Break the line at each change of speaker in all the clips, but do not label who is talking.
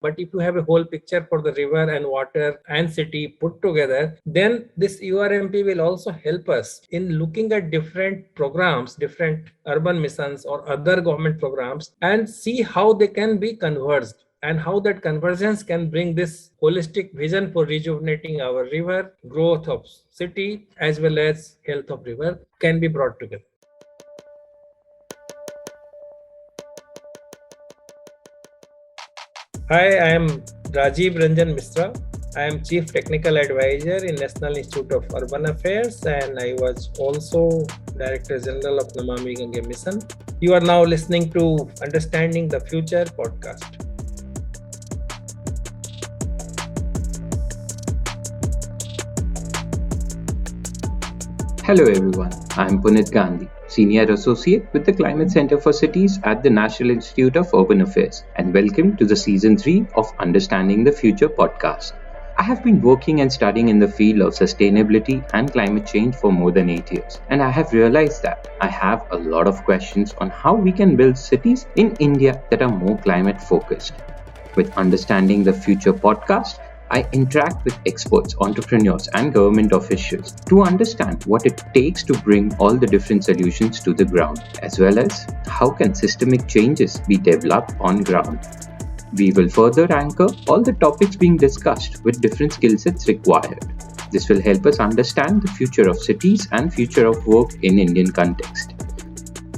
But if you have a whole picture for the river and water and city put together, then this URMP will also help us in looking at different programs, different urban missions or other government programs, and see how they can be converged and how that convergence can bring this holistic vision for rejuvenating our river, growth of city, as well as health of river can be brought together. Hi, I am Rajiv Ranjan Mishra. I am Chief Technical Advisor in National Institute of Urban Affairs, and I was also Director General of Namami Gange Mission. You are now listening to Understanding the Future podcast.
Hello everyone, I am Punit Gandhi, Senior Associate with the Climate Center for Cities at the National Institute of Urban Affairs, and welcome to the Season 3 of Understanding the Future podcast. I have been working and studying in the field of sustainability and climate change for more than 8 years, and I have realized that I have a lot of questions on how we can build cities in India that are more climate focused. With Understanding the Future podcast, I interact with experts, entrepreneurs, and government officials to understand what it takes to bring all the different solutions to the ground, as well as how can systemic changes be developed on ground. We will further anchor all the topics being discussed with different skill sets required. This will help us understand the future of cities and future of work in Indian context.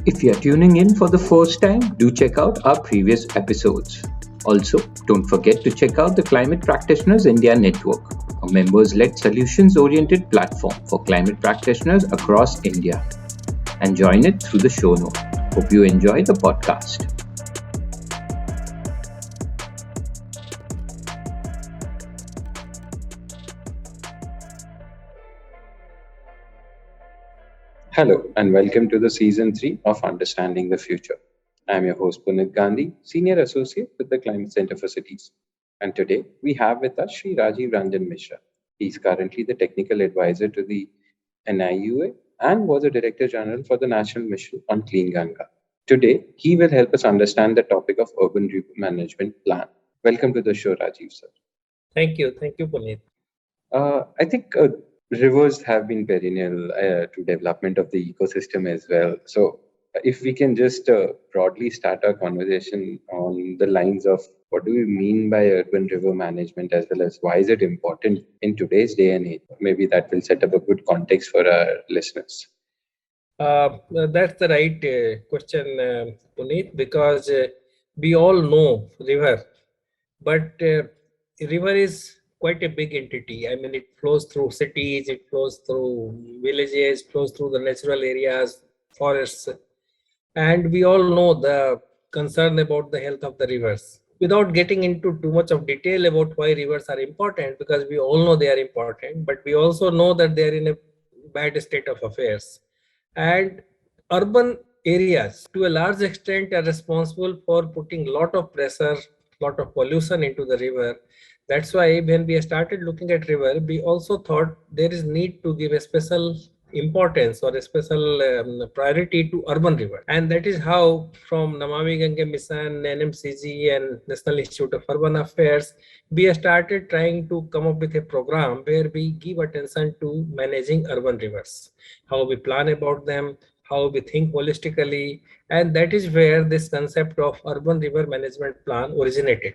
If you are tuning in for the first time, do check out our previous episodes. Also, don't forget to check out the Climate Practitioners India Network, a members-led solutions-oriented platform for climate practitioners across India. And join it through the show notes. Hope you enjoy the podcast. Hello, and welcome to the Season 3 of Understanding the Future. I am your host Punit Gandhi, Senior Associate with the Climate Center for Cities. And today we have with us Shri Rajiv Ranjan Mishra. He is currently the Technical Advisor to the NIUA and was a Director General for the National Mission on Clean Ganga. Today, he will help us understand the topic of Urban River Management Plan. Welcome to the show, Rajiv, sir.
Thank you, Punit.
I think rivers have been perennial to development of the ecosystem as well. So if we can just broadly start our conversation on the lines of what do we mean by urban river management, as well as why is it important in today's day and age? Maybe that will set up a good context for our listeners.
That's the right question, Puneet, because we all know river, but river is quite a big entity. I mean, it flows through cities, it flows through villages, flows through the natural areas, forests. And we all know the concern about the health of the rivers. Without getting into too much of detail about why rivers are important, because we all know they are important, but we also know that they are in a bad state of affairs. And urban areas, to a large extent, are responsible for putting a lot of pressure, lot of pollution into the river. That's why when we started looking at river, we also thought there is need to give a special importance or a special priority to urban river, and that is how from Namami Gange Mission, NMCG, and National Institute of Urban Affairs, we started trying to come up with a program where we give attention to managing urban rivers, how we plan about them, how we think holistically, and that is where this concept of urban river management plan originated.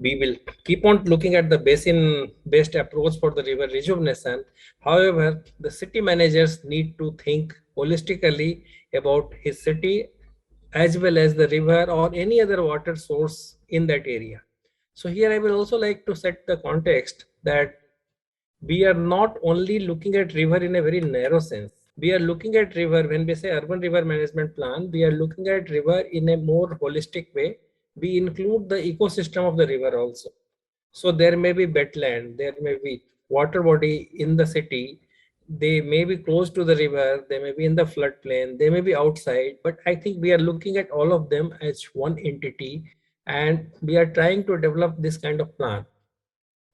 We will keep on looking at the basin-based approach for the river rejuvenation. However, the city managers need to think holistically about his city as well as the river or any other water source in that area. So here I will also like to set the context that we are not only looking at river in a very narrow sense. We are looking at river, when we say urban river management plan, we are looking at river in a more holistic way. We include the ecosystem of the river also. So there may be wetland, there may be water body in the city, they may be close to the river, they may be in the floodplain, they may be outside, but I think we are looking at all of them as one entity, and we are trying to develop this kind of plan.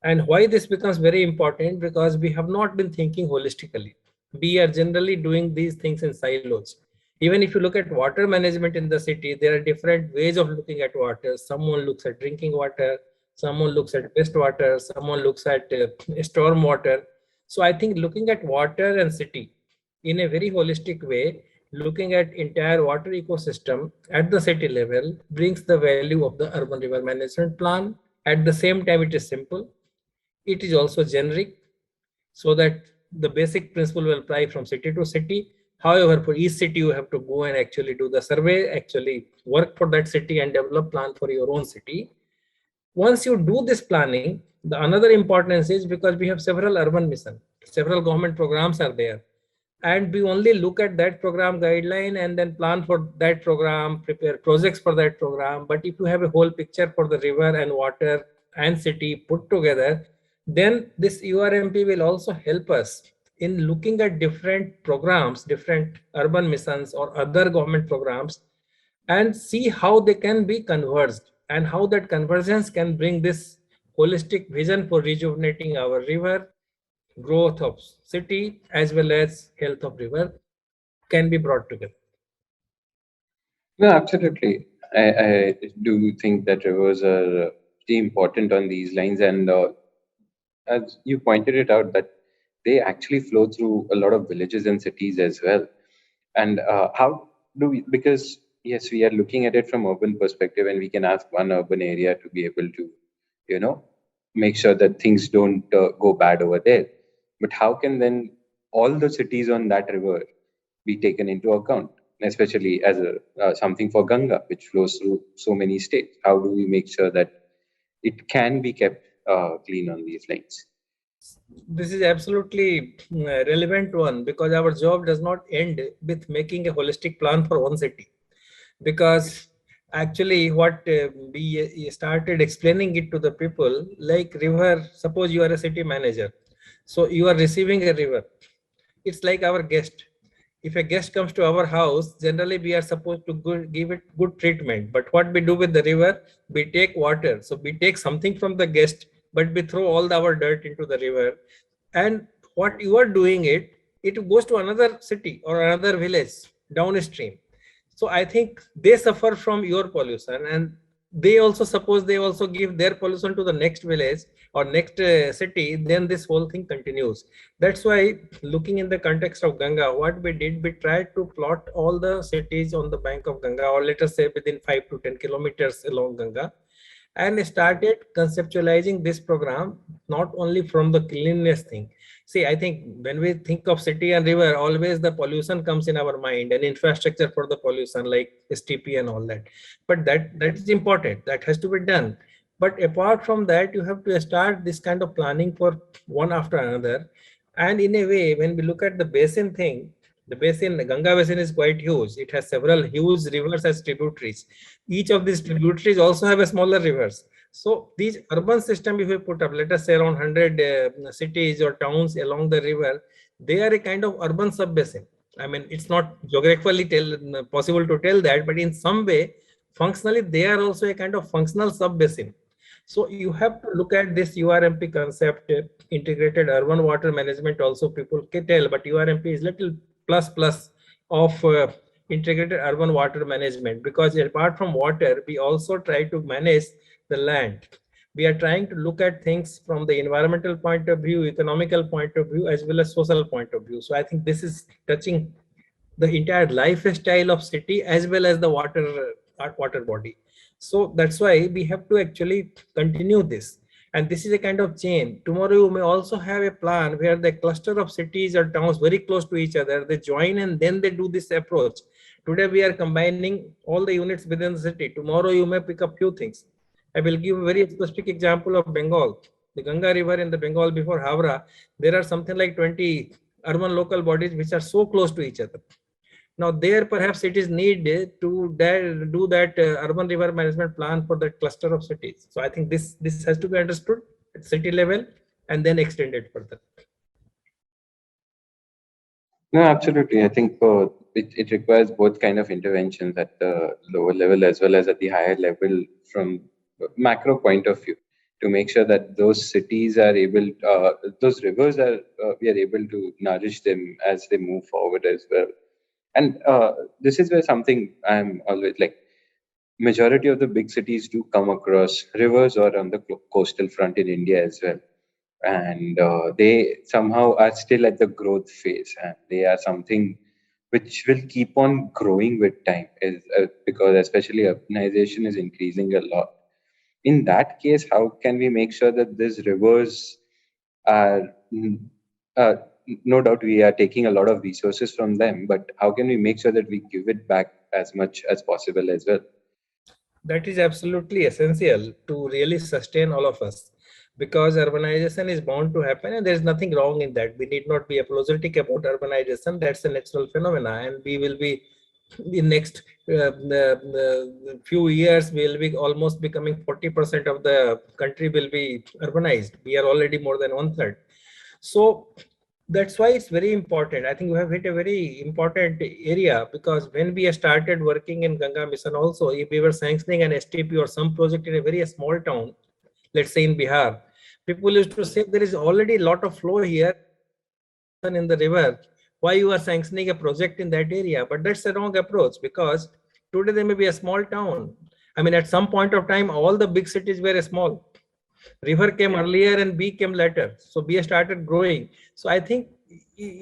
And why this becomes very important, because we have not been thinking holistically. We are generally doing these things in silos. Even if you look at water management in the city, there are different ways of looking at water. Someone looks at drinking water, someone looks at wastewater, someone looks at storm water. So I think looking at water and city in a very holistic way, looking at entire water ecosystem at the city level brings the value of the urban river management plan. At the same time, it is simple. It is also generic, so that the basic principle will apply from city to city. However, for each city, you have to go and actually do the survey, actually work for that city and develop plan for your own city. Once you do this planning, the another importance is because we have several urban mission, several government programs are there, and we only look at that program guideline and then plan for that program, prepare projects for that program. But if you have a whole picture for the river and water and city put together, then this URMP will also help us in looking at different programs, different urban missions or other government programs, and see how they can be converged and how that convergence can bring this holistic vision for rejuvenating our river, growth of city, as well as health of river can be brought together.
No, absolutely. I do think that rivers are pretty important on these lines, and as you pointed it out, that they actually flow through a lot of villages and cities as well. And how do we? Because yes, we are looking at it from urban perspective, and we can ask one urban area to be able to, you know, make sure that things don't go bad over there. But how can then all the cities on that river be taken into account, especially as a something for Ganga, which flows through so many states? How do we make sure that it can be kept clean on these lines?
This is absolutely relevant one, because our job does not end with making a holistic plan for one city. Because actually what we started explaining it to the people, like river, suppose you are a city manager, so you are receiving a river. It's like our guest. If a guest comes to our house, generally we are supposed to give it good treatment. But what we do with the river, we take water. So we take something from the guest, but we throw all our dirt into the river. And what you are doing it goes to another city or another village downstream. So I think they suffer from your pollution, and they also suppose they also give their pollution to the next village or next city, then this whole thing continues. That's why, looking in the context of Ganga, what we did, we tried to plot all the cities on the bank of Ganga, or let us say within 5 to 10 kilometers along Ganga, and started conceptualizing this program not only from the cleanliness thing. See, I think when we think of city and river, always the pollution comes in our mind and infrastructure for the pollution like STP and all that. But that is important. That has to be done. But apart from that, you have to start this kind of planning for one after another. And in a way, when we look at the basin thing, the basin, the Ganga basin is quite huge. It has several huge rivers as tributaries. Each of these tributaries also have a smaller rivers. So these urban system, if we put up, let us say around 100 cities or towns along the river, they are a kind of urban sub-basin. I mean, it's not geographically possible to tell that, but in some way, functionally, they are also a kind of functional sub-basin. So you have to look at this URMP concept, integrated urban water management. Also, people can tell, but URMP is little plus of integrated urban water management, because apart from water, we also try to manage the land. We are trying to look at things from the environmental point of view, economical point of view, as well as social point of view. So I think this is touching the entire lifestyle of city as well as the water body. So that's why we have to actually continue this. And this is a kind of chain. Tomorrow you may also have a plan where the cluster of cities or towns very close to each other, they join and then they do this approach. Today we are combining all the units within the city. Tomorrow you may pick up few things. I will give a very specific example of Bengal. The Ganga river in the Bengal before Havra, there are something like 20 urban local bodies which are so close to each other. Now there perhaps it is needed to do that urban river management plan for that cluster of cities. So I think this has to be understood at city level and then extended further.
No, absolutely. I think it requires both kind of interventions at the lower level as well as at the higher level from macro point of view, to make sure that those cities are able, those rivers are, we are able to nourish them as they move forward as well. And this is where something I'm always like, majority of the big cities do come across rivers or on the coastal front in India as well. And they somehow are still at the growth phase, and they are something which will keep on growing with time, because especially urbanization is increasing a lot. In that case, how can we make sure that these rivers are, uh, no doubt we are taking a lot of resources from them, but how can we make sure that we give it back as much as possible as well?
That is absolutely essential to really sustain all of us, because urbanization is bound to happen and there is nothing wrong in that. We need not be apologetic about urbanization. That's a natural phenomena, and we will be in next few years we will be almost becoming 40% of the country will be urbanized. We are already more than one third. So that's why it's very important. I think we have hit a very important area, because when we started working in Ganga Mission also, if we were sanctioning an STP or some project in a very small town, let's say in Bihar, people used to say there is already a lot of flow here in the river. Why you are sanctioning a project in that area? But that's the wrong approach, because today there may be a small town. I mean, at some point of time, all the big cities were small. River came earlier and B came later. So B started growing. So I think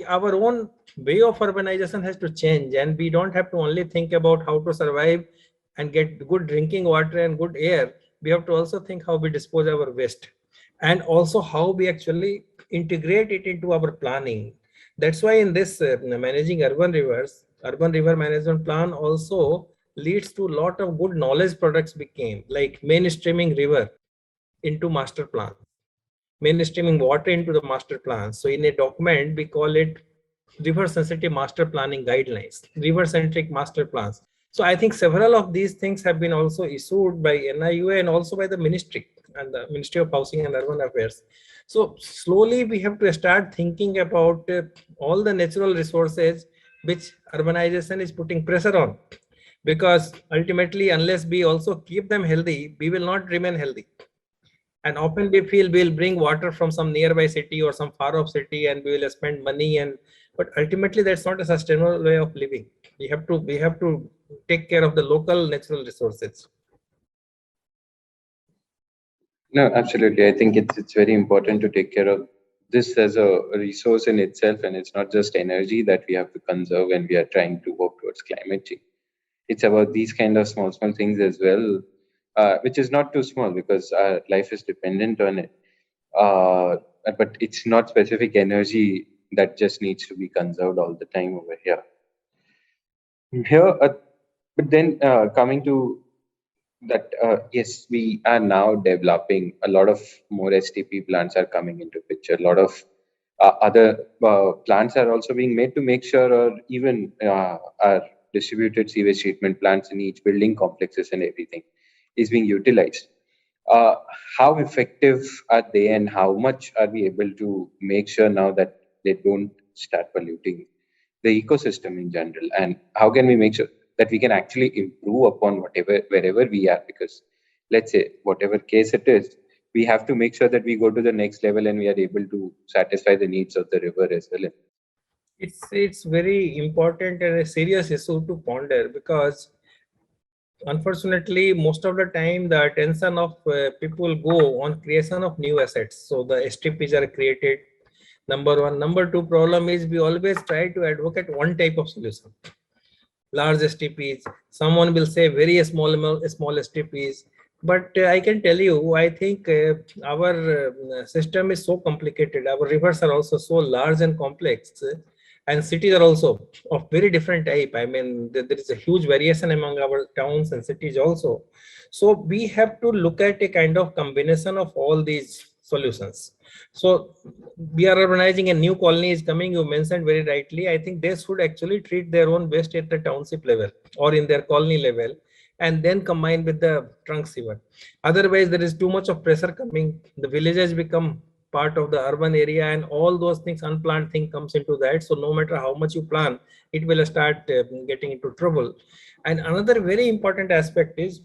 our own way of urbanization has to change, and we don't have to only think about how to survive and get good drinking water and good air. We have to also think how we dispose our waste, and also how we actually integrate it into our planning. That's why in this managing urban river management plan also leads to a lot of good knowledge products became, like mainstreaming river into master plan, mainstreaming water into the master plan. So in a document, we call it river sensitive master planning guidelines, river centric master plans. So I think several of these things have been also issued by NIUA and also by the ministry and the Ministry of Housing and Urban Affairs. So slowly we have to start thinking about all the natural resources which urbanization is putting pressure on, because ultimately unless we also keep them healthy, we will not remain healthy. And often we feel we'll bring water from some nearby city or some far off city and we will spend money, and but ultimately that's not a sustainable way of living. We have to take care of the local natural resources.
No, absolutely. I think it's very important to take care of this as a resource in itself, and it's not just energy that we have to conserve when we are trying to work towards climate change. It's about these kind of small things as well, which is not too small because our life is dependent on it. Uh, but it's not specific energy that just needs to be conserved all the time over here. Here, but then coming to that, yes, we are now developing a lot of more STP plants are coming into picture. A lot of other plants are also being made to make sure, or even our distributed sewage treatment plants in each building complexes and everything is being utilized. Uh, how effective are they, and how much are we able to make sure now that they don't start polluting the ecosystem in general? And how can we make sure that we can actually improve upon whatever wherever we are? Because let's say whatever case it is, we have to make sure that we go to the next level and we are able to satisfy the needs of the river as well.
It's very important and a serious issue to ponder, because unfortunately most of the time the attention of people go on creation of new assets. So the STPs are created, number one. Number two problem is we always try to advocate one type of solution, large STPs. Someone will say very small STPs. But I can tell you, I think our system is so complicated. Our rivers are also so large and complex, and cities are also of very different type. I mean, there is a huge variation among our towns and cities also. So we have to look at a kind of combination of all these solutions. So we are urbanizing, a new colony is coming, you mentioned very rightly. I think they should actually treat their own waste at the township level or in their colony level, and then combine with the trunk sewer. Otherwise there is too much of pressure coming, the villages become part of the urban area, and all those things, unplanned thing comes into that. So no matter how much you plan, it will start getting into trouble. And another very important aspect is,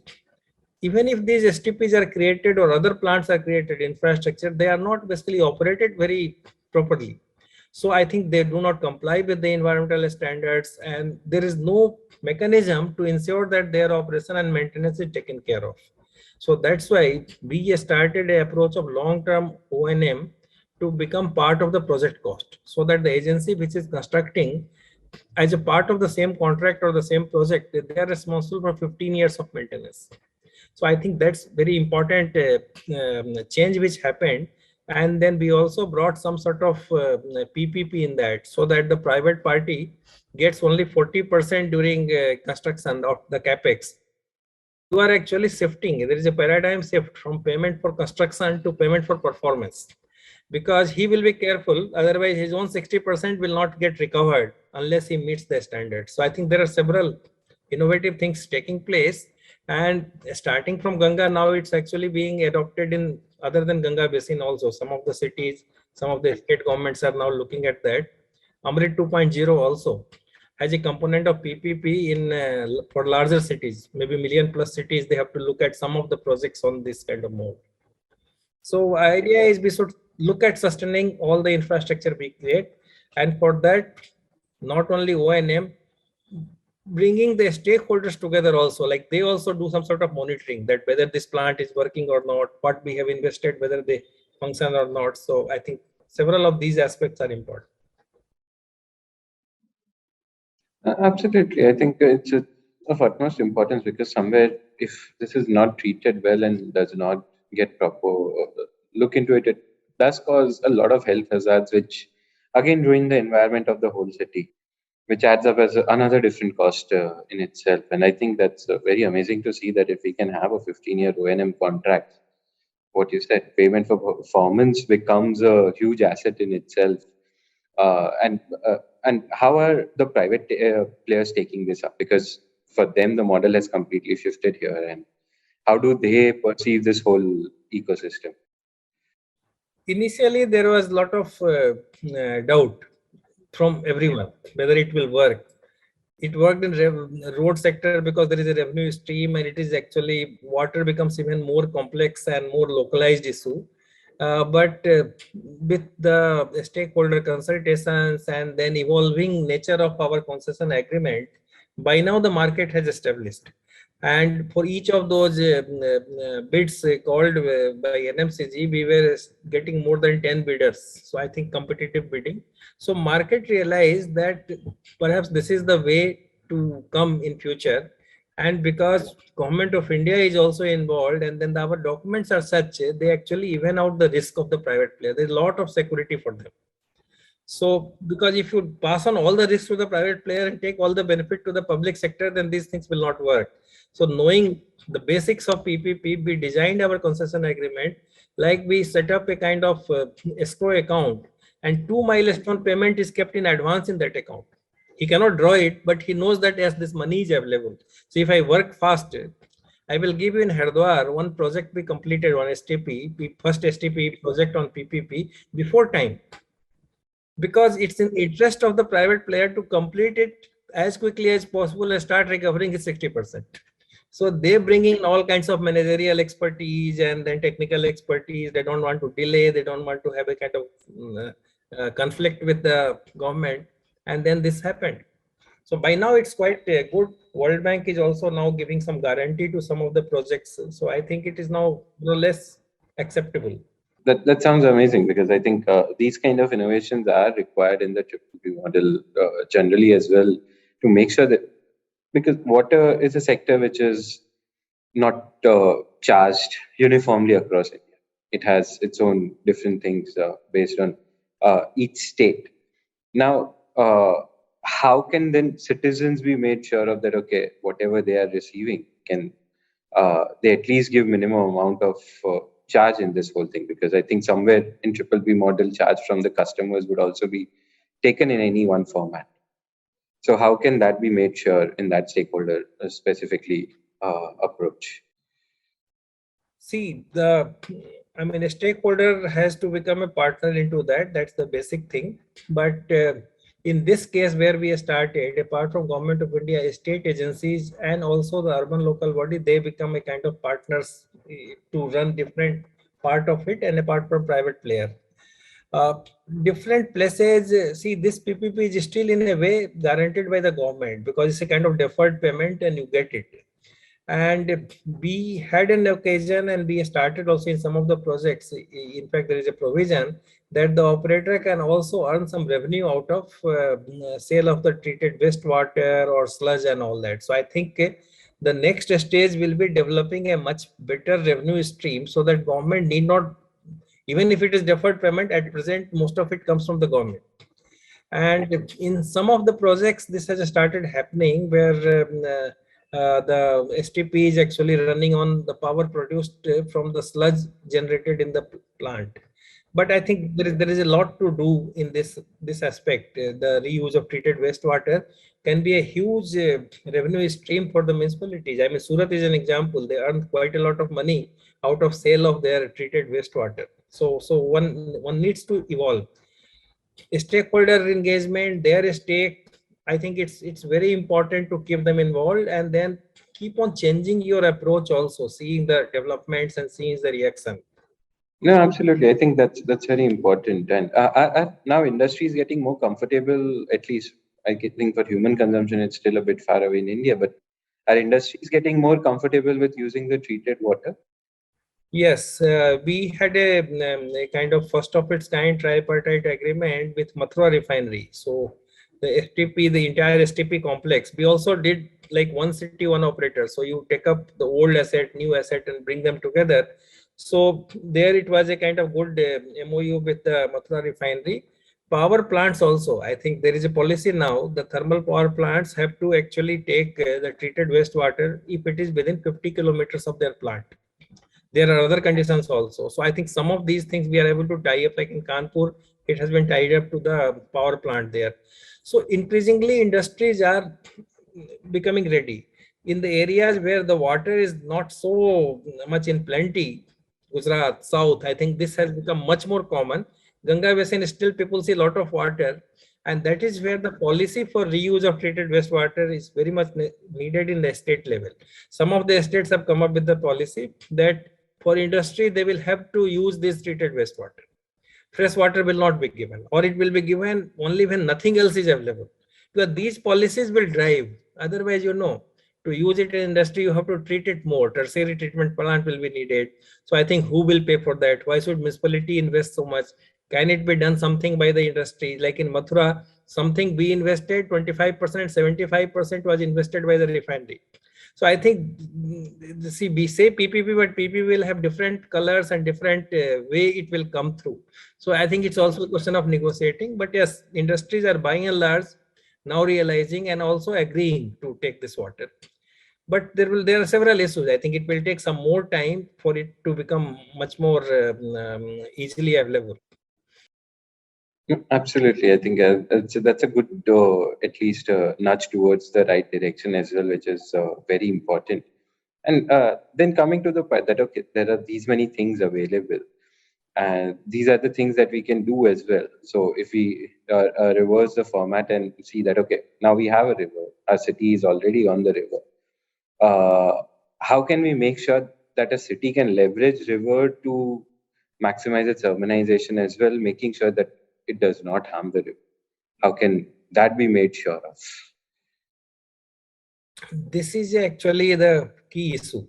even if these STPs are created or other plants are created, infrastructure, they are not basically operated very properly. So I think they do not comply with the environmental standards, and there is no mechanism to ensure that their operation and maintenance is taken care of. So that's why we started a approach of long-term O&M to become part of the project cost, so that the agency which is constructing as a part of the same contract or the same project, they are responsible for 15 years of maintenance. So I think that's very important change which happened. And then we also brought some sort of PPP in that, so that the private party gets only 40% during construction of the capex. So you are actually shifting. There is a paradigm shift from payment for construction to payment for performance, because he will be careful. Otherwise, his own 60% will not get recovered unless he meets the standards. So I think there are several innovative things taking place. And starting from Ganga, now it's actually being adopted in other than Ganga basin also. Some of the cities, some of the state governments are now looking at that. Amrit 2.0 also has a component of PPP in for larger cities, maybe million plus cities. They have to look at some of the projects on this kind of mode. So idea is we should look at sustaining all the infrastructure we create, and for that, not only O&M, bringing the stakeholders together also, like they also do some sort of monitoring that whether this plant is working or not, what we have invested, whether they function or not. So I think several of these aspects are important.
Absolutely. I think it's of utmost importance because somewhere, if this is not treated well and does not get proper look into it, it does cause a lot of health hazards, which again ruin the environment of the whole city, which adds up as another different cost in itself. And I think that's very amazing to see that if we can have a 15-year O&M contract, what you said, payment for performance becomes a huge asset in itself. Uh, and uh, and how are the private players taking this up? Because for them, the model has completely shifted here. And how do they perceive this whole ecosystem?
Initially, there was a lot of doubt from everyone whether it will work. It worked in road sector because there is a revenue stream, and it is actually water becomes even more complex and more localized issue. But with the stakeholder consultations and then evolving nature of our concession agreement, by now the market has established. And for each of those bids called by NMCG, we were getting more than 10 bidders. So I think competitive bidding. So market realized that perhaps this is the way to come in future. And because government of India is also involved, and then our documents are such, they actually even out the risk of the private player. There's a lot of security for them. So because if you pass on all the risk to the private player and take all the benefit to the public sector, then these things will not work. So knowing the basics of PPP, we designed our concession agreement like we set up a kind of escrow account, and 2 milestone payment is kept in advance in that account. He cannot draw it, but he knows that as this money is available. So if I work fast, I will give you in Hardwar one project we completed on STP, first STP project on PPP before time, because it's in interest of the private player to complete it as quickly as possible and start recovering his 60%. So they bring in all kinds of managerial expertise and then technical expertise. They don't want to delay. They don't want to have a kind of conflict with the government. And then this happened. So by now it's quite good. World Bank is also now giving some guarantee to some of the projects. So I think it is now more or less acceptable.
That sounds amazing because I think these kind of innovations are required in the triple P model generally as well to make sure that because water is a sector which is not charged uniformly across India. It has its own different things based on each state. Now, how can then citizens be made sure of that? Okay, whatever they are receiving, can they at least give minimum amount of charge in this whole thing? Because I think somewhere in triple B model, charge from the customers would also be taken in any one format. So how can that be made sure in that stakeholder specifically approach?
See, a stakeholder has to become a partner into that. That's the basic thing. But in this case, where we started, apart from Government of India, state agencies and also the urban local body, they become a kind of partners to run different part of it, and apart from private player. Uh, Different places, see, this PPP is still in a way guaranteed by the government because it's a kind of deferred payment and you get it. And we had an occasion and we started also in some of the projects. In fact, there is a provision that the operator can also earn some revenue out of sale of the treated wastewater or sludge and all that. So I think the next stage will be developing a much better revenue stream so that government need not, even if it is deferred payment at present, most of it comes from the government. And in some of the projects this has started happening where the STP is actually running on the power produced from the sludge generated in the plant. But I think there is a lot to do in this aspect. The reuse of treated wastewater can be a huge revenue stream for the municipalities. I mean, Surat is an example. They earn quite a lot of money out of sale of their treated wastewater. So one needs to evolve. Stakeholder engagement, their stake, I think it's very important to keep them involved and then keep on changing your approach, also seeing the developments and seeing the reaction.
No, absolutely. I think that's very important. And now industry is getting more comfortable. At least think for human consumption, it's still a bit far away in India. But our industry is getting more comfortable with using the treated water.
Yes, we had a kind of first of its kind tripartite agreement with Mathura refinery. So the STP, the entire STP complex, we also did like one city, one operator. So you take up the old asset, new asset, and bring them together. So there it was a kind of good MOU with the Mathura refinery. Power plants also, I think there is a policy now. The thermal power plants have to actually take the treated wastewater if it is within 50 kilometers of their plant. There are other conditions also. So I think some of these things we are able to tie up, like in Kanpur, it has been tied up to the power plant there. So increasingly industries are becoming ready. In the areas where the water is not so much in plenty, Gujarat, South, I think this has become much more common. Ganga Basin, still people see a lot of water, and that is where the policy for reuse of treated wastewater is very much needed in the state level. Some of the states have come up with the policy that for industry, they will have to use this treated wastewater. Fresh water will not be given, or it will be given only when nothing else is available. Because these policies will drive. Otherwise, to use it in industry, you have to treat it more. Tertiary treatment plant will be needed. So I think who will pay for that? Why should municipality invest so much? Can it be done something by the industry? Like in Mathura, something we invested 25%, 75% was invested by the refinery. So I think, see, we say PPP, but PPP will have different colors and different way it will come through. So I think it's also a question of negotiating. But yes, industries are by and large now realizing and also agreeing to take this water. But there are several issues. I think it will take some more time for it to become much more easily available.
Absolutely, I think that's a good, at least nudge towards the right direction as well, which is very important. And then coming to the part that okay, there are these many things available, and these are the things that we can do as well. So if we reverse the format and see that okay, now we have a river, our city is already on the river. How can we make sure that a city can leverage river to maximize its urbanization as well, making sure that it does not harm the river? How can that be made sure of?
This is actually the key issue.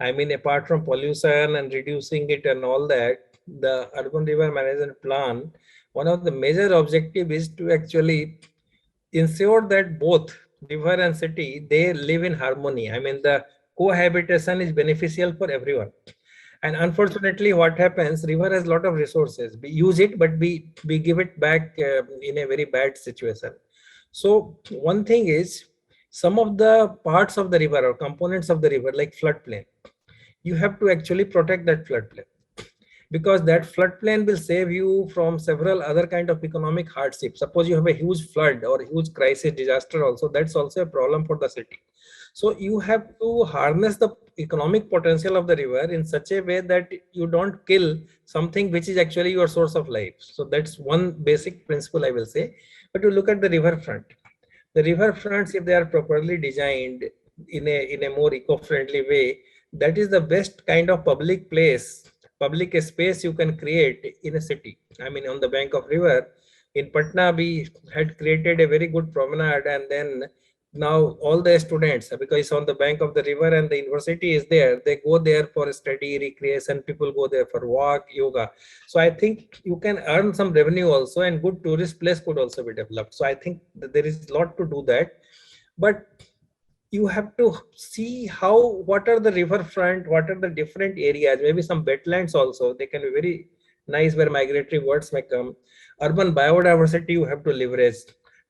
I mean, apart from pollution and reducing it and all that, the urban river management plan, one of the major objective is to actually ensure that both river and city, they live in harmony. I mean, the cohabitation is beneficial for everyone. And unfortunately, what happens, river has a lot of resources. We use it, but we give it back in a very bad situation. So one thing is, some of the parts of the river or components of the river, like floodplain, you have to actually protect that floodplain, because that floodplain will save you from several other kind of economic hardships. Suppose you have a huge flood or huge crisis disaster also, that's also a problem for the city. So you have to harness the economic potential of the river in such a way that you don't kill something which is actually your source of life. So that's one basic principle, I will say. But you look at the riverfront. The river fronts, if they are properly designed in a more eco-friendly way, that is the best kind of public place public space you can create in a city. I mean, on the bank of river in Patna, we had created a very good promenade, and then now all the students, because it's on the bank of the river and the university is there, they go there for study, recreation, people go there for walk, yoga. So I think you can earn some revenue also, and good tourist place could also be developed. So I think that there is a lot to do that, but you have to see how, what are the riverfront, what are the different areas, maybe some wetlands also, they can be very nice where migratory birds may come. Urban biodiversity you have to leverage,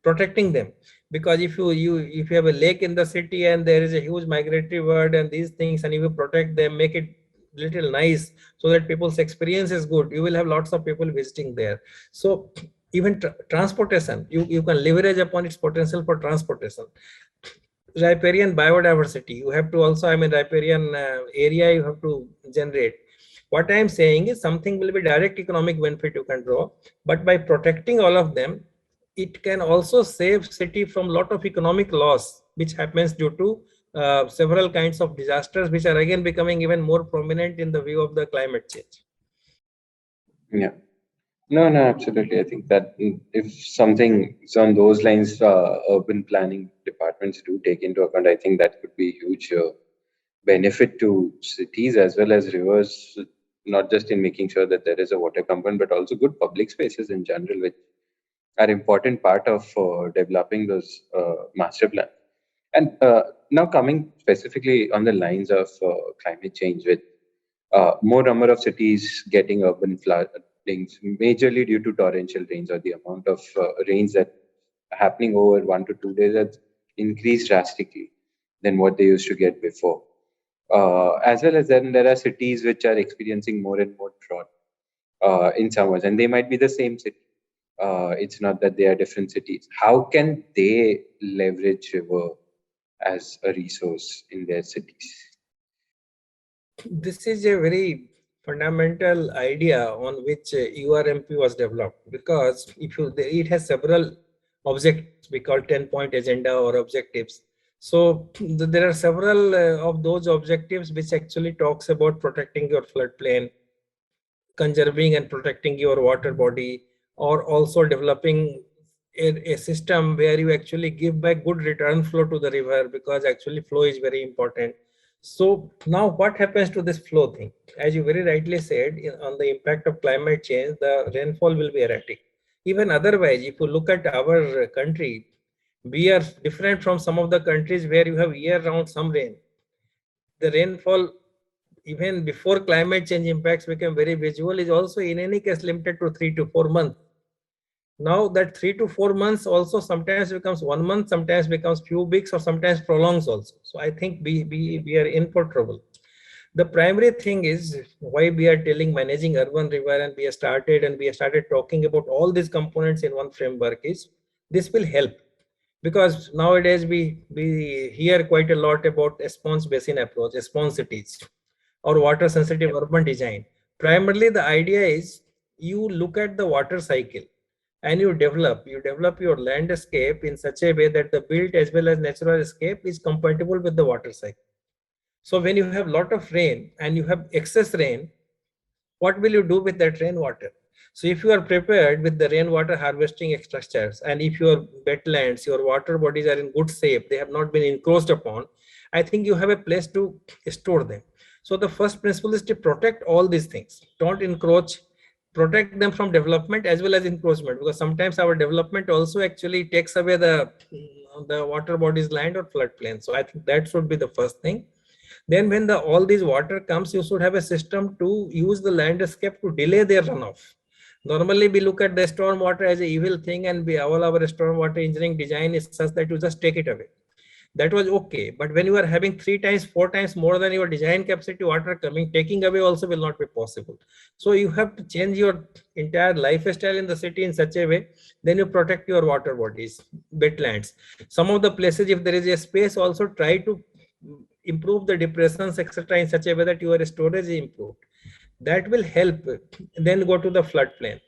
protecting them, because if you have a lake in the city and there is a huge migratory bird and these things, and if you protect them, make it little nice so that people's experience is good, you will have lots of people visiting there. So even transportation, you can leverage upon its potential for transportation. Riparian biodiversity, you have to also, I mean, riparian area you have to generate. What I am saying is something will be direct economic benefit you can draw, but by protecting all of them, it can also save city from lot of economic loss which happens due to several kinds of disasters, which are again becoming even more prominent in the view of the climate change.
Yeah. No, no, absolutely. I think that if something is on those lines, urban planning departments do take into account, I think that could be huge benefit to cities as well as rivers, not just in making sure that there is a water component, but also good public spaces in general, which are important part of developing those master plans. And now coming specifically on the lines of climate change, with more number of cities getting urban floodings, majorly due to torrential rains, or the amount of rains that happening over 1 to 2 days has increased drastically than what they used to get before. As well as then there are cities which are experiencing more and more drought in summers, and they might be the same city. It's not that they are different cities. How can they leverage river as a resource in their cities?
This is a very fundamental idea on which URMP was developed, because if you, it has several objectives we call 10-point agenda or objectives. So there are several of those objectives which actually talks about protecting your floodplain, conserving and protecting your water body, or also developing a system where you actually give back good return flow to the river, because actually flow is very important. So now what happens to this flow thing? As you very rightly said, on the impact of climate change, the rainfall will be erratic. Even otherwise, if you look at our country, we are different from some of the countries where you have year-round some rain. The rainfall, even before climate change impacts become very visual, is also in any case limited to 3 to 4 months. Now that 3 to 4 months also sometimes becomes 1 month, sometimes becomes few weeks, or sometimes prolongs also. So I think we are in for trouble. The primary thing is why we are telling managing urban river, and we have started talking about all these components in one framework, is this will help. Because nowadays we hear quite a lot about a sponge basin approach, sponge cities, or water sensitive urban design. Primarily the idea is you look at the water cycle and you develop your landscape in such a way that the built as well as natural escape is compatible with the water cycle. So when you have lot of rain and you have excess rain, what will you do with that rainwater? So if you are prepared with the rainwater harvesting structures, and if your wetlands, your water bodies are in good shape, they have not been encroached upon, I think you have a place to store them. So the first principle is to protect all these things. Don't encroach, protect them from development as well as encroachment, because sometimes our development also actually takes away the water bodies land or floodplain. So I think that should be the first thing. Then when the all these water comes, you should have a system to use the landscape to delay their runoff. Normally we look at the storm water as an evil thing, and all our storm water engineering design is such that you just take it away. That was okay, but when you are having 3 times 4 times more than your design capacity water coming, taking away also will not be possible. So you have to change your entire lifestyle in the city in such a way, then you protect your water bodies, wetlands. Some of the places, if there is a space, also try to improve the depressions, etc., in such a way that your storage is improved. That will help. Then go to the floodplain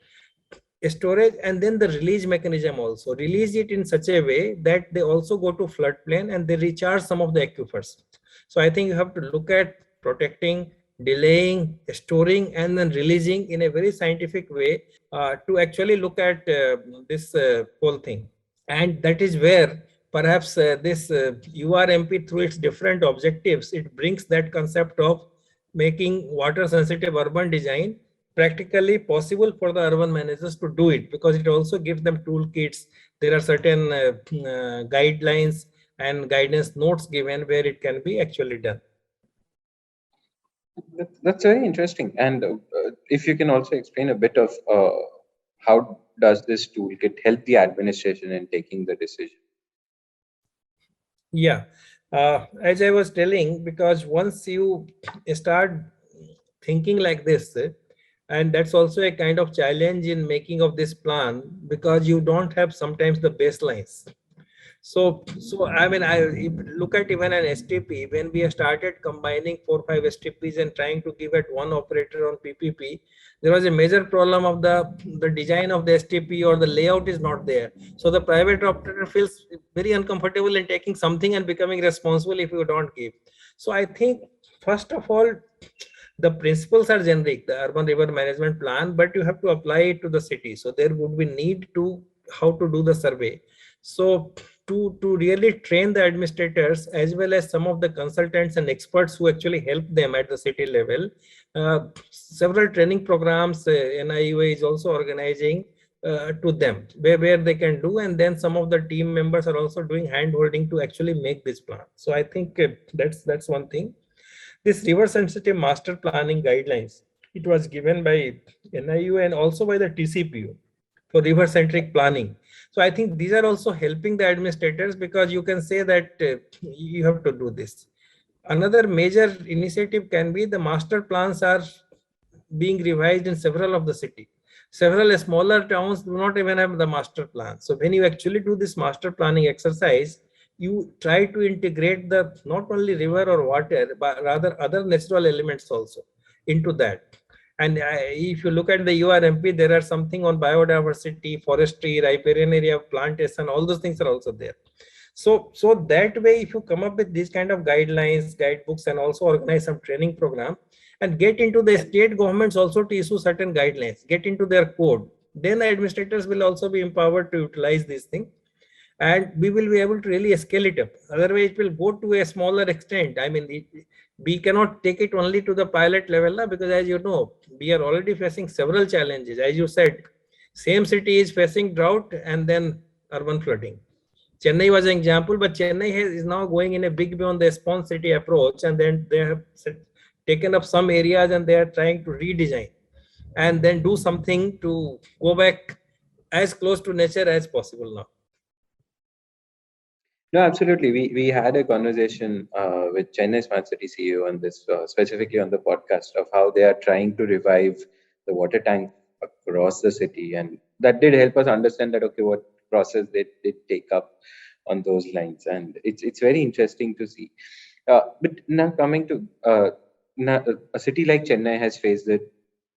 storage, and then the release mechanism also release it in such a way that they also go to floodplain and they recharge some of the aquifers. So I think you have to look at protecting, delaying, storing, and then releasing in a very scientific way to actually look at this whole thing. And that is where perhaps this URMP, through its different objectives, it brings that concept of making water sensitive urban design practically possible for the urban managers to do it, because it also gives them toolkits. There are certain guidelines and guidance notes given where it can be actually done.
That's very interesting. And if you can also explain a bit of how does this toolkit help the administration in taking the decision?
Yeah, as I was telling, because once you start thinking like this, and that's also a kind of challenge in making of this plan, because you don't have sometimes the baselines. So I mean, look at even an STP. When we started combining 4 5 STPs and trying to give it one operator on PPP, there was a major problem of the design of the STP, or the layout is not there. So the private operator feels very uncomfortable in taking something and becoming responsible if you don't give. So I think first of all, the principles are generic, the urban river management plan, but you have to apply it to the city. So there would be need to how to do the survey. So to really train the administrators as well as some of the consultants and experts who actually help them at the city level, several training programs NIUA is also organizing to them where they can do, and then some of the team members are also doing hand holding to actually make this plan. So I think that's one thing. This river sensitive master planning guidelines, it was given by NIU and also by the TCPU for river centric planning. So I think these are also helping the administrators, because you can say that you have to do this. Another major initiative can be the master plans are being revised in several of the city. Several smaller towns do not even have the master plan. So when you actually do this master planning exercise, you try to integrate the not only river or water, but rather other natural elements also into that. And if you look at the URMP, there are something on biodiversity, forestry, riparian area, plantation, all those things are also there. So that way, if you come up with these kind of guidelines, guidebooks, and also organize some training program, and get into the state governments also to issue certain guidelines, get into their code, then administrators will also be empowered to utilize this thing, and we will be able to really scale it up. Otherwise, it will go to a smaller extent. I mean, we cannot take it only to the pilot level now, because as you know, we are already facing several challenges. As you said, same city is facing drought and then urban flooding. Chennai was an example, but Chennai is now going in a big way on the Spawn City approach, and then they have taken up some areas and they are trying to redesign and then do something to go back as close to nature as possible now.
No, absolutely. We had a conversation with Chennai Smart City CEO on this, specifically on the podcast, of how they are trying to revive the water tank across the city, and that did help us understand that okay, what process they did take up on those lines, and it's very interesting to see. But now coming to now, a city like Chennai has faced a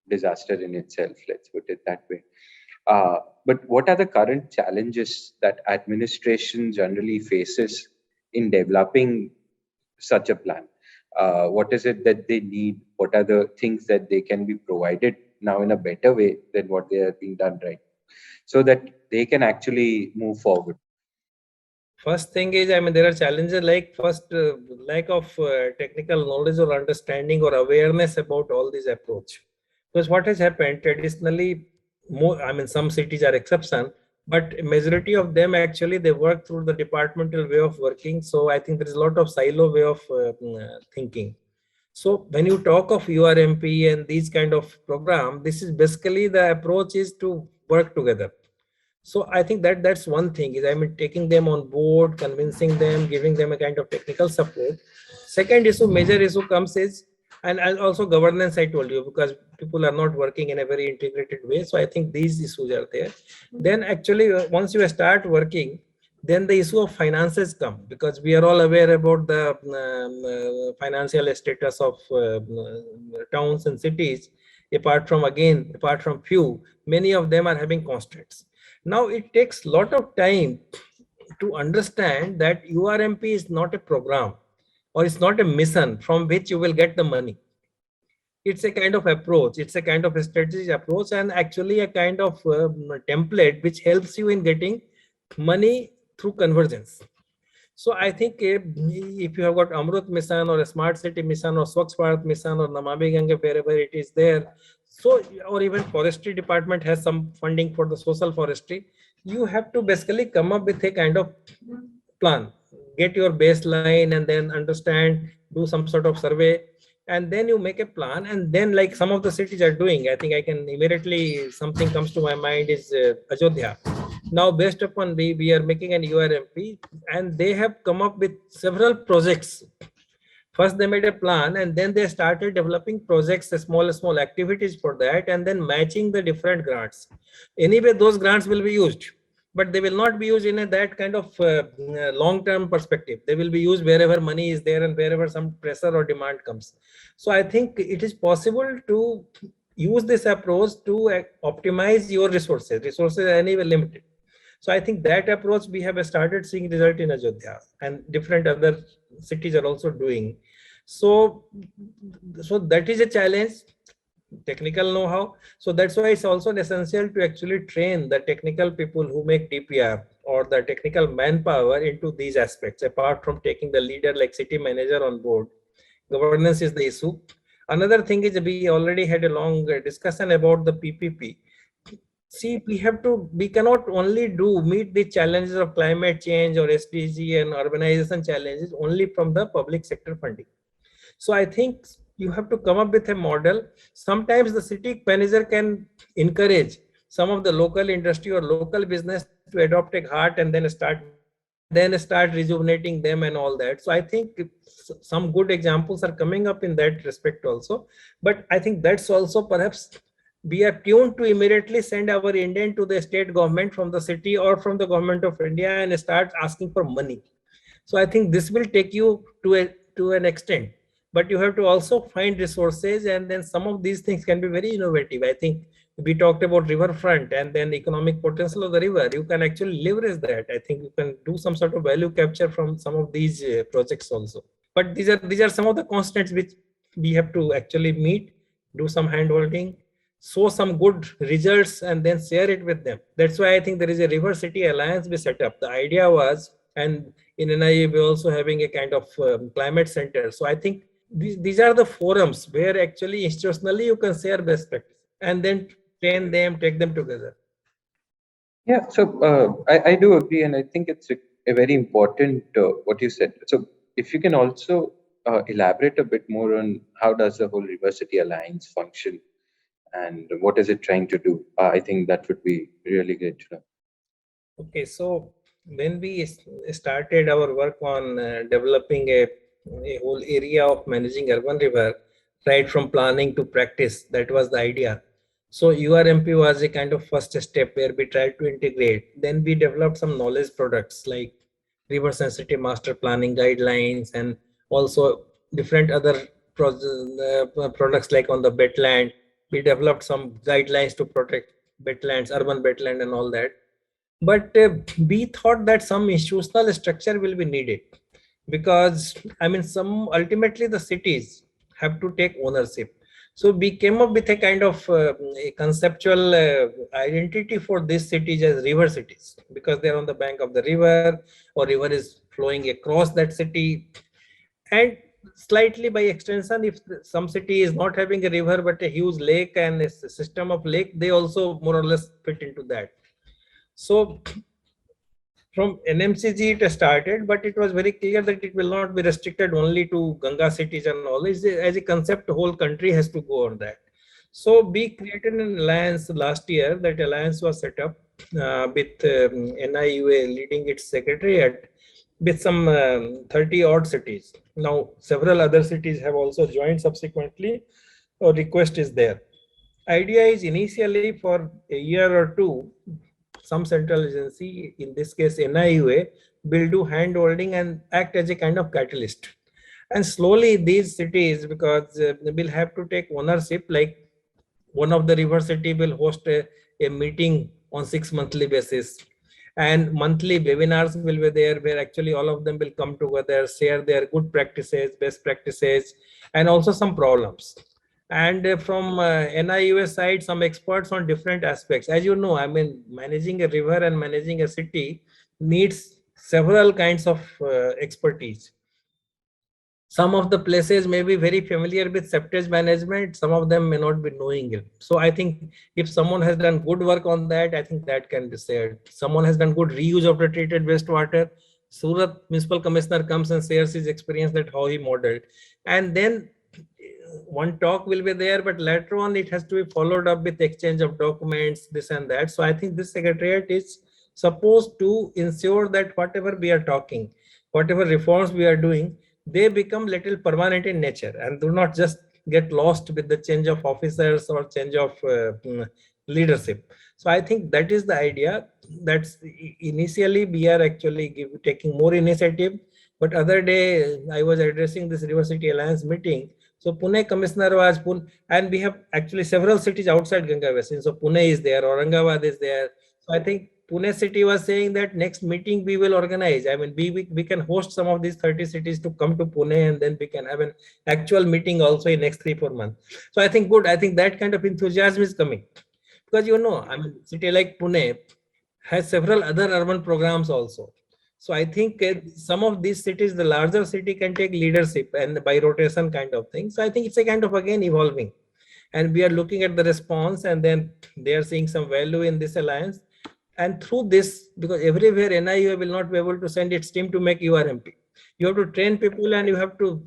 disaster in itself. Let's put it that way. But what are the current challenges that administration generally faces in developing such a plan? What is it that they need? What are the things that they can be provided now in a better way than what they are being done right, so that they can actually move forward?
First thing is, I mean, there are challenges like first lack of technical knowledge or understanding or awareness about all this approach. Because what has happened traditionally, more, I mean, some cities are exception, but majority of them actually they work through the departmental way of working. So I think there is a lot of silo way of thinking. So when you talk of URMP and these kind of program, this is basically the approach is to work together. So I think that that's one thing is, I mean, taking them on board, convincing them, giving them a kind of technical support. Second issue, major issue comes is, and also governance, I told you, because people are not working in a very integrated way. So I think these issues are there. Then actually, once you start working, then the issue of finances come, because we are all aware about the financial status of towns and cities. Apart from few, many of them are having constraints. Now it takes a lot of time to understand that URMP is not a program, or it's not a mission from which you will get the money. it's a kind of approach, it's a kind of a strategic approach, and actually a kind of template which helps you in getting money through convergence. So I think if you have got Amrut Mission or a Smart City Mission or Swachh Bharat Mission or Namami Gange, wherever it is there, so or even forestry department has some funding for the social forestry, you have to basically come up with a kind of plan, get your baseline, and then understand, do some sort of survey, and then you make a plan. And then, like some of the cities are doing, I think I can immediately, something comes to my mind is Ajodhya. Now based upon we are making an URMP, and they have come up with several projects. First they made a plan, and then they started developing projects, small activities for that, and then matching the different grants. Anyway, those grants will be used, but they will not be used in that kind of long term perspective. They will be used wherever money is there and wherever some pressure or demand comes. So I think it is possible to use this approach to optimize your resources are anyway limited. So I think that approach we have started seeing result in Ajodhya, and different other cities are also doing. So that is a challenge, technical know-how. So that's why it's also essential to actually train the technical people who make DPR or the technical manpower into these aspects. Apart from taking the leader like city manager on board, governance is the issue. Another thing is, we already had a long discussion about the PPP. See, we cannot only meet the challenges of climate change or SDG and urbanization challenges only from the public sector funding. So I think you have to come up with a model. Sometimes the city manager can encourage some of the local industry or local business to adopt a heart and then start rejuvenating them and all that. So I think some good examples are coming up in that respect also. But I think that's also perhaps we are tuned to immediately send our Indian to the state government from the city or from the government of India and start asking for money. So I think this will take you to an extent, but you have to also find resources, and then some of these things can be very innovative. I think we talked about riverfront and then economic potential of the river. You can actually leverage that. I think you can do some sort of value capture from some of these projects also. But these are some of the constants which we have to actually meet, do some hand holding, show some good results, and then share it with them. That's why I think there is a River City Alliance we set up. The idea was, and in NIUA we're also having a kind of climate center. So I think these are the forums where actually institutionally you can share best practice and then train them, take them together.
Yeah, so I do agree, and I think it's a very important what you said. So if you can also elaborate a bit more on how does the whole River City Alliance function and what is it trying to do? I think that would be really great to know.
Okay, so when we started our work on developing a whole area of managing urban river, right from planning to practice, that was the idea. So URMP was a kind of first step where we tried to integrate. Then we developed some knowledge products like river sensitive master planning guidelines, and also different other products like on the wetland. We developed some guidelines to protect wetlands, urban wetland and all that. But we thought that some institutional structure will be needed, because I mean, some ultimately the cities have to take ownership. So we came up with a kind of a conceptual identity for these cities as river cities, because they're on the bank of the river, or river is flowing across that city. And slightly by extension, if some city is not having a river but a huge lake and a system of lake, they also more or less fit into that. So from NMCG it started, but it was very clear that it will not be restricted only to Ganga cities and all. As a concept, the whole country has to go on that. So we created an alliance last year. That alliance was set up with NIUA leading its secretariat with some 30 odd cities. Now several other cities have also joined subsequently. A request is there. Idea is initially for a year or two, some central agency, in this case NIUA, will do hand holding and act as a kind of catalyst. And slowly these cities, because will have to take ownership, like one of the river city will host a meeting on 6 monthly basis, and monthly webinars will be there where actually all of them will come together, share their good practices, best practices, and also some problems. And from NIUA side, some experts on different aspects. As you know, I mean, managing a river and managing a city needs several kinds of expertise. Some of the places may be very familiar with septage management, some of them may not be knowing it. So I think if someone has done good work on that, I think that can be shared. Someone has done good reuse of the treated wastewater, Surat municipal commissioner comes and shares his experience, that how he modeled. And then one talk will be there, but later on it has to be followed up with exchange of documents, this and that. So I think this secretariat is supposed to ensure that whatever we are talking, whatever reforms we are doing, they become little permanent in nature and do not just get lost with the change of officers or change of leadership. So I think that is the idea. That's initially we are actually taking more initiative. But other day I was addressing this University Alliance meeting. So Pune commissioner was Pune, and we have actually several cities outside Ganga Basin. So Pune is there, Aurangabad is there. So I think Pune city was saying that next meeting we will organize. I mean, we can host some of these 30 cities to come to Pune, and then we can have an actual meeting also in next 3-4 months. So I think good. I think that kind of enthusiasm is coming, because I mean, city like Pune has several other urban programs also. So I think some of these cities, the larger city can take leadership and by rotation kind of thing. So I think it's a kind of again evolving, and we are looking at the response, and then they are seeing some value in this alliance. And through this, because everywhere NIUA will not be able to send its team to make URMP, you have to train people and you have to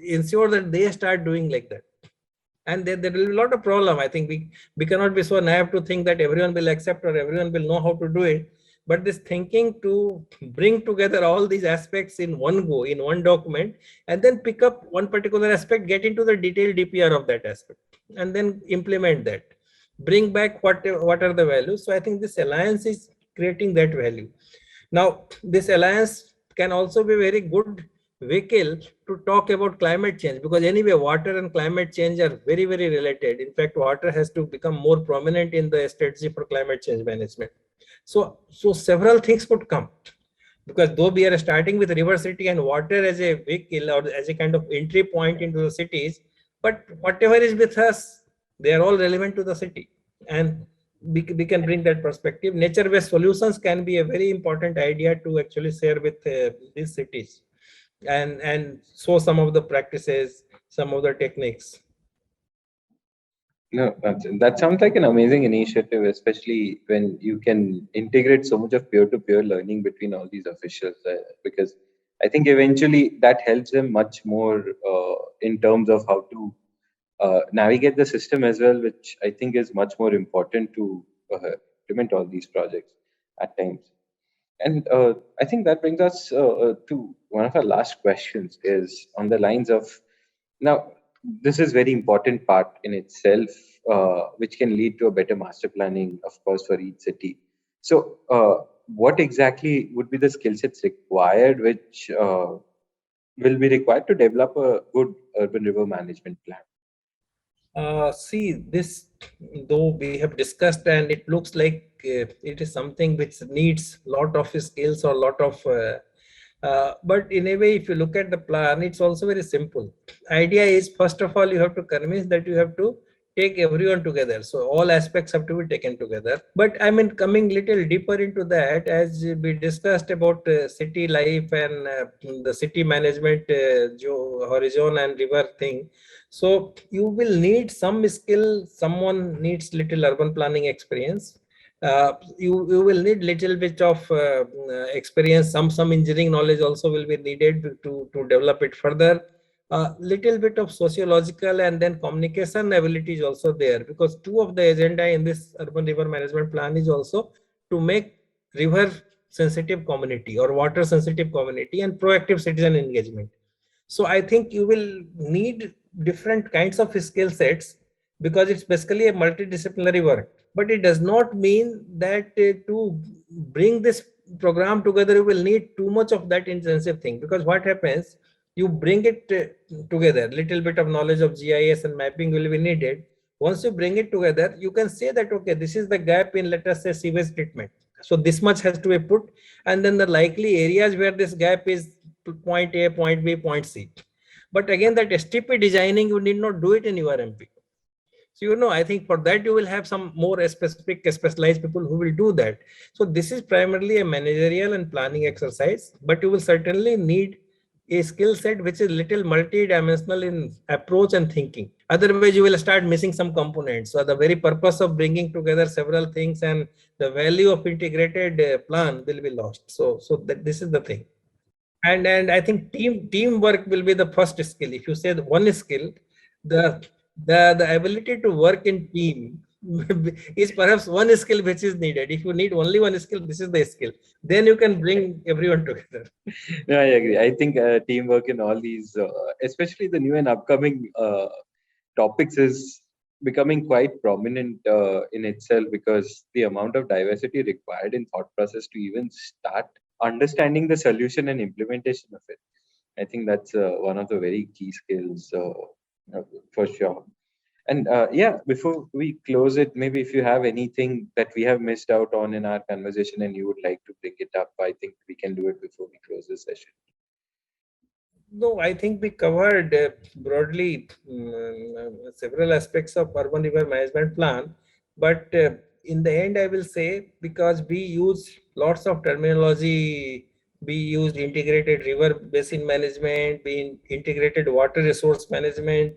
ensure that they start doing like that. And there will be a lot of problem. I think we cannot be so naive to think that everyone will accept or everyone will know how to do it. But this thinking to bring together all these aspects in one go, in one document, and then pick up one particular aspect, get into the detailed DPR of that aspect, and then implement that, bring back what are the values. So I think this alliance is creating that value. Now, this alliance can also be very good vehicle to talk about climate change, because anyway, water and climate change are very, very related. In fact, water has to become more prominent in the strategy for climate change management. So several things could come, because though we are starting with river city and water as a vehicle or as a kind of entry point into the cities, but whatever is with us, they are all relevant to the city. And we can bring that perspective. Nature-based solutions can be a very important idea to actually share with these cities, and show some of the practices, some of the techniques.
No, that sounds like an amazing initiative, especially when you can integrate so much of peer-to-peer learning between all these officials. Because I think eventually that helps them much more in terms of how to navigate the system as well, which I think is much more important to implement all these projects at times. And I think that brings us to one of our last questions, is on the lines of, now, this is very important part in itself, which can lead to a better master planning, of course, for each city. So, what exactly would be the skill sets required, which will be required to develop a good urban river management plan?
See, this, though we have discussed, and it looks like it is something which needs lot of skills or lot of but in a way, if you look at the plan, it's also very simple. Idea is, first of all, you have to convince that you have to take everyone together. So all aspects have to be taken together. But I mean, coming little deeper into that, as we discussed about city life and the city management horizon and river thing. So you will need some skill. Someone needs little urban planning experience. You will need little bit of experience. Some engineering knowledge also will be needed to develop it further. Little bit of sociological and then communication ability is also there, because two of the agenda in this urban river management plan is also to make river sensitive community or water sensitive community and proactive citizen engagement. So I think you will need different kinds of skill sets, because it's basically a multidisciplinary work. But it does not mean that to bring this program together, you will need too much of that intensive thing, because what happens, you bring it together, little bit of knowledge of GIS and mapping will be needed. Once you bring it together, you can say that, okay, this is the gap in, let us say, sewage treatment. So this much has to be put, and then the likely areas where this gap is point A, point B, point C. But again, that STP designing, you need not do it in URMP. So, I think for that you will have some more specific, specialized people who will do that. So this is primarily a managerial and planning exercise, but you will certainly need a skill set which is little multi-dimensional in approach and thinking. Otherwise, you will start missing some components. So the very purpose of bringing together several things and the value of integrated plan will be lost. So that this is the thing. And I think teamwork will be the first skill. If you say the one skill, the the ability to work in team is perhaps one skill which is needed. If you need only one skill, this is the skill. Then you can bring everyone together.
Yeah, I agree. I think teamwork in all these, especially the new and upcoming topics, is becoming quite prominent in itself, because the amount of diversity required in thought process to even start understanding the solution and implementation of it. I think that's one of the very key skills for sure. And yeah, before we close it, maybe if you have anything that we have missed out on in our conversation and you would like to bring it up, I think we can do it before we close the session.
No, I think we covered broadly several aspects of urban river management plan. But in the end, I will say, because we use lots of terminology, we used integrated river basin management, we integrated water resource management,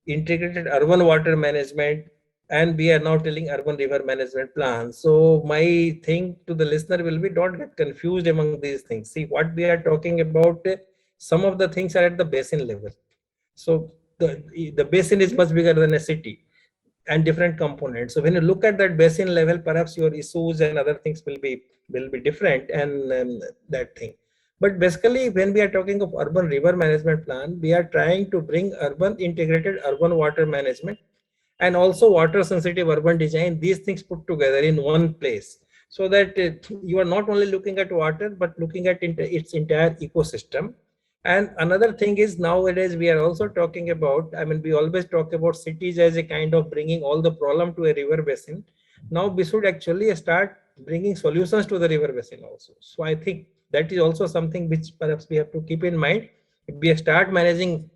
integrated urban water management, and we are now telling urban river management plan. So my thing to the listener will be, don't get confused among these things. See, what we are talking about, some of the things are at the basin level. So the basin is much bigger than a city and different components. So when you look at that basin level, perhaps your issues and other things will be different, and that thing. But basically, when we are talking of urban river management plan, we are trying to bring integrated urban water management and also water sensitive urban design, these things put together in one place, so that you are not only looking at water but looking at its entire ecosystem. And another thing is, nowadays we are also talking about, we always talk about cities as a kind of bringing all the problem to a river basin. Now we should actually start bringing solutions to the river basin also. So I think that is also something which perhaps we have to keep in mind. If we start managing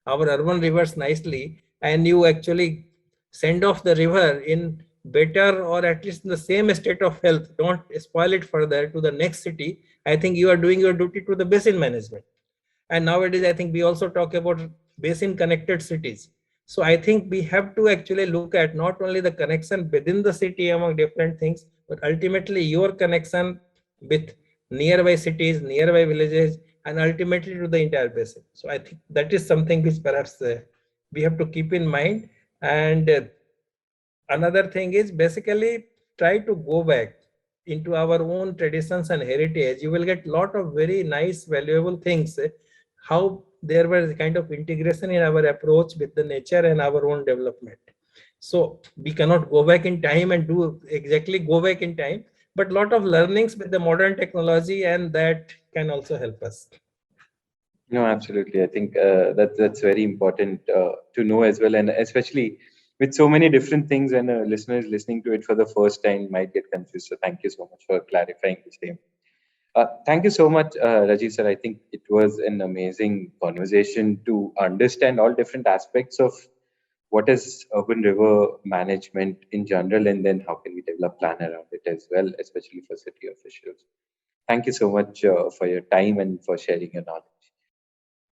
our urban rivers nicely, and you actually send off the river in better or at least in the same state of health, don't spoil it further to the next city, I think you are doing your duty to the basin management. And nowadays, I think we also talk about basin connected cities. So I think we have to actually look at not only the connection within the city among different things, but ultimately your connection with nearby cities, nearby villages, and ultimately to the entire basin. So I think that is something which perhaps we have to keep in mind. And another thing is, basically try to go back into our own traditions and heritage. You will get a lot of very nice, valuable things. How there was a kind of integration in our approach with the nature and our own development. So we cannot go back in time and do exactly go back in time, but a lot of learnings with the modern technology, and that can also help us.
No, absolutely. I think that's very important to know as well, and especially with so many different things, and listeners listening to it for the first time might get confused. So thank you so much for clarifying the same. Thank you so much, Rajiv sir. I think it was an amazing conversation to understand all different aspects of what is urban river management in general, and then how can we develop plan around it as well, especially for city officials. Thank you so much for your time and for sharing your knowledge.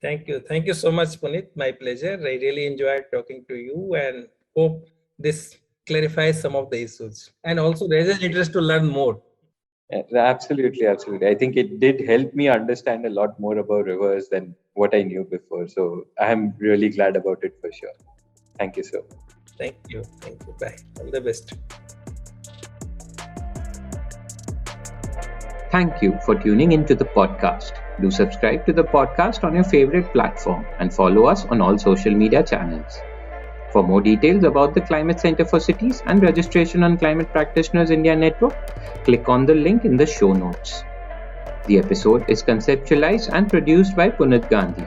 Thank you. Thank you so much, Puneet. My pleasure. I really enjoyed talking to you, and hope this clarifies some of the issues and also raises interest to learn more.
Absolutely, absolutely. I think it did help me understand a lot more about rivers than what I knew before. So I'm really glad about it for sure. Thank you so much.
Thank you. Thank you. Bye. All the best.
Thank you for tuning into the podcast. Do subscribe to the podcast on your favorite platform and follow us on all social media channels. For more details about the Climate Center for Cities and registration on Climate Practitioners India Network, click on the link in the show notes. The episode is conceptualized and produced by Puneet Gandhi.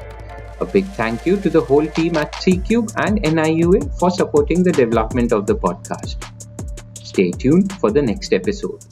A big thank you to the whole team at C-Cube and NIUA for supporting the development of the podcast. Stay tuned for the next episode.